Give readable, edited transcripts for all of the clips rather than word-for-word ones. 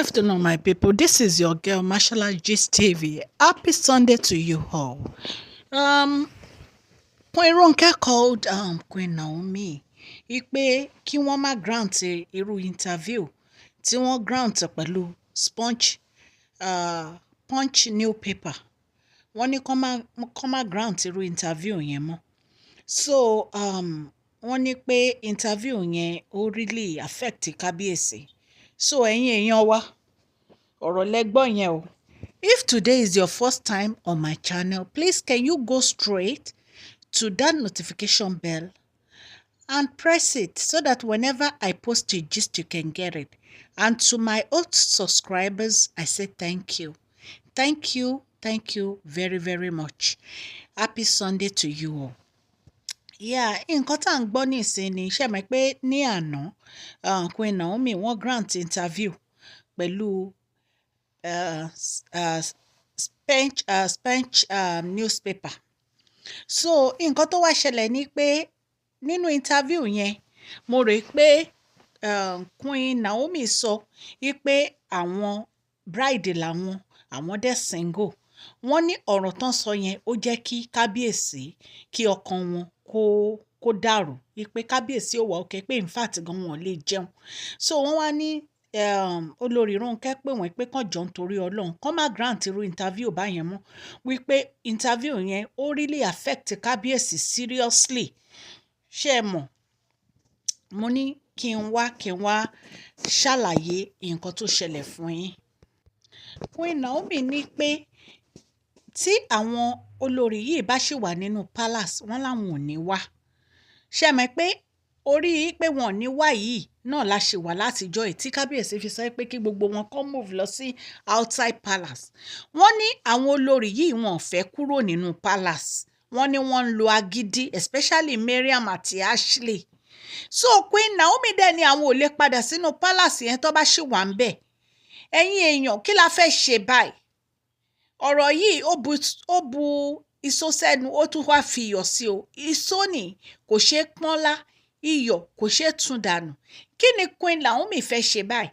afternoon, my people. This is your girl, Mashallah Gist TV. Happy Sunday to you all. Queen Ronke called Queen Naomi. Ipe kí wọ́n má grant irú interview tí wọ́n grant pẹ̀lú Punch newspaper. Wọ́n ní kó má grant irú interview yẹn mọ́. So wọ́n ní pé interview yẹn ó really affect kábíyèsí. So ẹ̀yin èèyàn wa, ọ̀rọ̀ lẹ́gbọ́n yẹn o. If today is your first time on my channel, please can you go straight to that notification bell and press it so that whenever I post a gist, you can get it. And to my old subscribers, I say thank you. Thank you very, very much. Happy Sunday to you all. Yeah, nǹkan tá à ń gbọ́ nísìn ni ṣe mọ̀ pé ní àná Queen Naomi wọ́n grant interview pẹ̀lú Punch newspaper. So nǹkan tó wá ṣẹlẹ̀ ni pé nínú interview yẹn mo rò pé Queen Naomi sọ wípé àwọn bride làwọn dẹ̀ single. Wọ́n ní ọ̀rọ̀ tán sọ yẹn ó jẹ́ kí kábíyèsí kí ọkàn wọn kó dàrú wípé kábíyèsí ò wà òkè pé in fact gan wọn lè jẹun. So wọ́n wá ní olori Ronke pé wọ́n pé kàn jọ nítorí Ọlọ́run kàn má grant irú interview báyẹn mọ́ wípé interview yẹn ó really affect kábíyèsí seriously. Ṣé ẹ mọ̀, mo ní kí n wá ṣàlàyé nǹkan tó ṣẹlẹ̀ fún yín. Queen Naomi ní pé tí àwọn olórí yìí bá ṣì wà nínú palace wọ́n láwọn ò ní wá. Ṣé ẹ mọ̀ pé orí pé wọn ò ní wá yìí náà la ṣe wà látijọ́ tí kábíyèsí fi sọ pé kí gbogbo wọn kó move lọ sí outside palace. Wọ́n ní àwọn olórí yìí wọn ò fẹ́ kúrò nínú palace. Wọ́n ní wọ́n ń lo agídí, especially Mariam àti Ashley. So Queen Naomi dẹ̀ ni àwọn ò lè padà sínú palace yẹn tó bá ṣì wà ń bẹ̀. Ẹ̀yin èèyàn kí la fẹ́ ṣe báyìí? Ọ̀rọ̀ yìí ó bu iṣó sẹ́nu, ó tún wá fi iyọ̀ sí o. Iṣó ni kò ṣe é pọ́nlá, iyọ̀ kò ṣe é tún dànù. Kí ni Queen Naomi fẹ́ ṣe báyìí?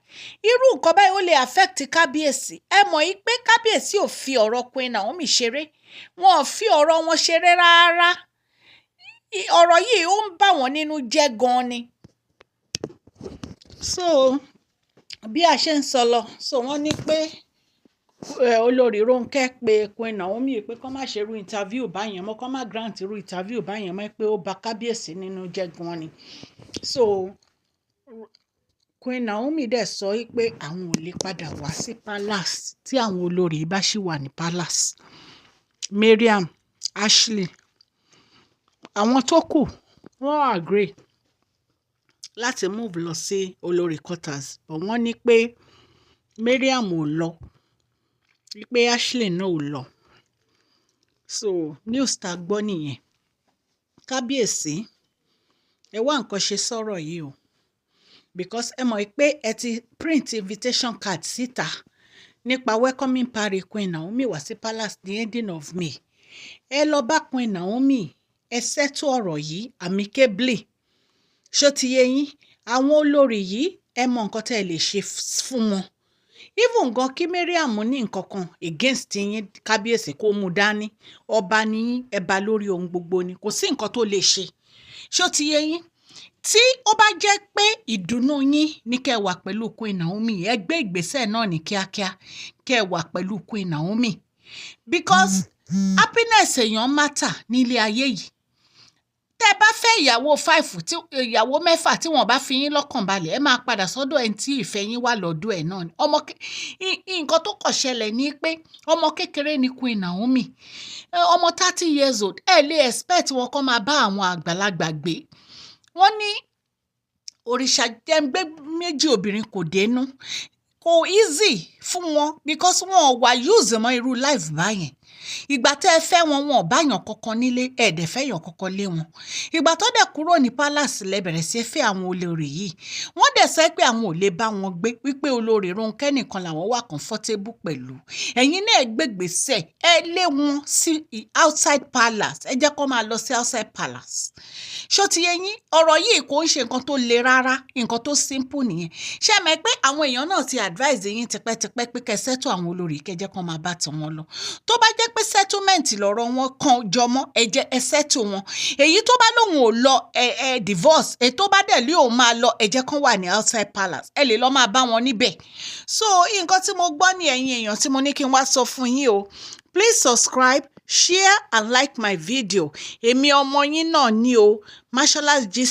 Irú nǹkan báyìí ó lè affect kábíyèsí. Ẹ mọ̀ yìí pé kábíyèsí ò fi ọ̀rọ̀ Queen Naomi ṣeré. Wọn ò fi ọ̀rọ̀ wọn ṣeré rárá. Ọ̀rọ̀ yìí ó ń bà wọ́n nínú jẹ́ gan ni. So bí a ṣe ń sọ lọ, so wọ́n ní pé olórí Ronke pé Queen Naomi pé kó má ṣe irú interview báyẹn mọ́, kó má grant irú interview báyẹn mọ́ pé ó bà kábíyèsí nínú jẹ́ gan ni. So Queen Naomi dẹ̀ sọ pé àwọn ò lè padà wá sí palace tí àwọn olórí bá ṣì wà ní palace. Mariam, Ashley, àwọn tó kù wọ́n agree láti move lọ sí olórí quarters, but wọ́n ní pé Mariam ò lọ, pé Ashley náà ò lọ. So news tá gbọ́ nìyẹn. Kábíyèsí ẹ wá nǹkan ṣe sọ̀rọ̀ yìí o, because ẹ mọ̀ pé ẹ ti print invitation card síta nípa welcoming party Queen Naomi wá sí palace the ending of May. Ẹ lọ bá Queen Naomi ẹ settle ọ̀rọ̀ yìí amicably. Ṣó ti yé yín? Àwọn olórí yìí ẹ mọ nǹkan tẹ́ ẹ lè ṣe fún wọn. Even gan kí Mariam ní nǹkan kan against yín kábíyèsí kó mú dání, ọba ní ẹ bá lórí ohun gbogbo ni, kò sí nǹkan tó lè ṣe. Ṣó ti yé yín? Tí ó bá jẹ́ pé ìdùnnú yín ní kẹ́ wà pẹ̀lú Queen Naomi, ẹ gbé ìgbésẹ̀ náà ní kíákíá kẹ́ wà pẹ̀lú Queen Naomi, because happiness èèyàn matter nílé ayé yìí. Tẹ́ bá fẹ́ ìyàwó mẹ́fà tí wọ́n bá fi yín lọ́kàn balẹ̀, ẹ máa padà sọ́dọ̀ ẹni tí ìfẹ́ yín wà lọ́dọ̀ ẹ̀ náà ni. Nǹkan tó kàn ṣẹlẹ̀ ni pé ọmọ kékeré ni Queen Naomi, ọmọ 30 years old. Ẹ lè expect wọn kó máa bá àwọn àgbàlagbà gbé. Wọ́n ní òrìṣà jẹ́ngbé méjì obìnrin kò dénú. Kò easy fún wọn because wọn ò wá use mọ́ irú life báyẹn. ìgbà tẹ́ ẹ fẹ́ wọn ò bá yàn kankan nílé ẹ̀ẹ́dẹ̀ fẹ́ yàn kankan lé wọn. ìgbà tó dẹ̀ kúrò ní palace lẹ bẹ̀rẹ̀ sí fẹ́ àwọn olórí yìí. wọ́n dẹ̀ sọ pé àwọn ò lè bá wọn gbé wípé olórí Ronke nìkan làwọn wà comfortable pẹ̀lú. ẹ̀yin náà gbégbèsè ẹ lé wọn sí outside palace, ẹ jẹ́ kó máa lọ sí outside palace. ṣó ti yé yín, ọ̀rọ̀ yìí kò ń ṣe nǹkan tó le rárá, nǹkan tó simple nìyẹn. ṣé ẹ mọ̀ pé àwọn èèyàn náà ti advise yín tipẹ́tipẹ́ pé kẹ́ settle àwọn olórí kẹ́ jẹ́ kó máa bá tiwọn lọ. tó bá jẹ́ pé settlement lọ́rọ̀ wọn kan jọmọ́ ẹ jẹ́ ẹ settle wọn. èyí tó bá lóun ò lọ divorce, èyí tó bá dẹ̀ lé òun máa lọ ẹ jẹ́ kán wà ní outside palace, ẹ lè lọ máa bá wọn níbẹ̀. so nǹkan tí mo gbọ́ ní ẹ̀yin èèyàn tí mo ní kí n wá sọ fún yín o. Please subscribe, share and like my video. èmi ọmọ yín náà ní o, Mashola Gist.